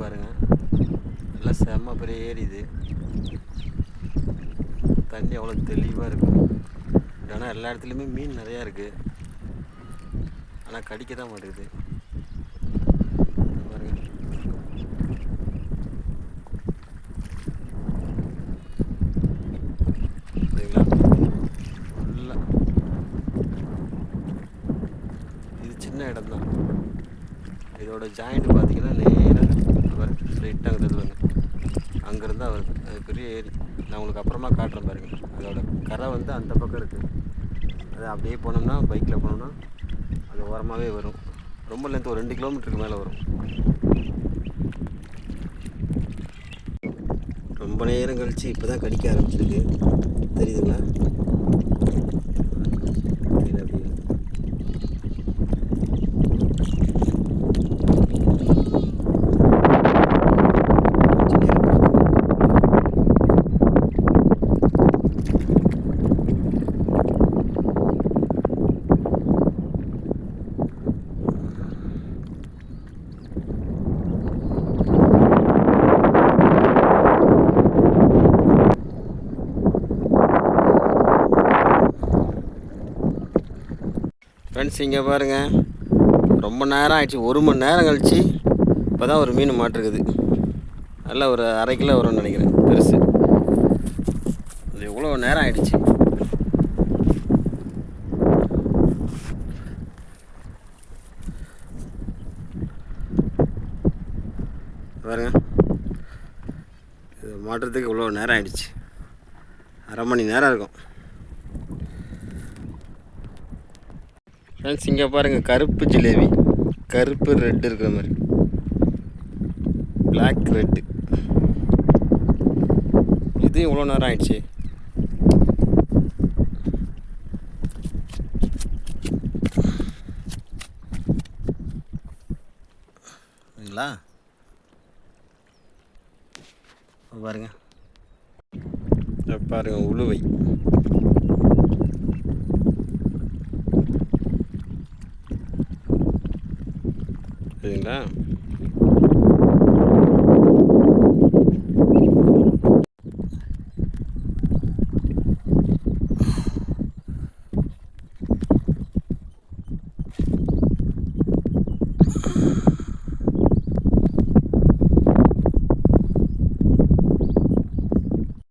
பாருங்கள், நல்லா செம்ம பெரிய ஏரி இது. தண்ணி அவ்வளோ தெளிவாக இருக்கும். ஆனால் எல்லா இடத்துலையுமே மீன் நிறையா இருக்குது, ஆனால் கடிக்க தான் மாட்டேங்குது. பாருங்கள், சரிங்களா? ஃபுல்லாக இது சின்ன இடம் தான். இதோட ஜாயிண்ட் பார்த்தீங்கன்னா நேராக ஸ்ட்ரைட்டாக அங்கே வருங்க, அங்கேருந்து தான் வருது. அது பெரிய ஏரி. நான் உங்களுக்கு அப்புறமா காட்டுறேன் பாருங்கள். அதோட கரை வந்து அந்த பக்கம் இருக்குது. அது அப்படியே போனோம்னா, பைக்கில் போனோம்னா அது ஓரமாகவே வரும். ரொம்ப லென்த், ஒரு 2 கிலோமீட்டருக்கு மேலே வரும். ரொம்ப நேரம் கழித்து இப்போ தான் கடிக்க ஆரம்பிச்சிருக்கு, தெரியுதுங்களா? ஃப்ரெண்ட்ஸ், இங்கே பாருங்கள், ரொம்ப நேரம் ஆயிடுச்சு. 1 மணி நேரம் கழிச்சு இப்போ தான் ஒரு மீன் மாட்டிருக்குது. நல்லா ஒரு 1/2 கிலோ வரும்னு நினைக்கிறேன், பெருசு. அது எவ்வளோ நேரம் ஆயிடுச்சு. பாருங்க, இது மாட்டுறதுக்கு இவ்வளோ நேரம் ஆயிடுச்சு. 1/2 மணி நேரம் இருக்கும். ஃப்ரெண்ட்ஸ், இங்கே பாருங்கள், கருப்பு ஜிலேபி. கருப்பு ரெட்டு இருக்கிற மாதிரி, பிளாக் ரெட்டு. இது இவ்வளோ நேரம் ஆயிடுச்சு. சரிங்களா? பாருங்க, பாருங்க, உளுவை. சரிங்களா?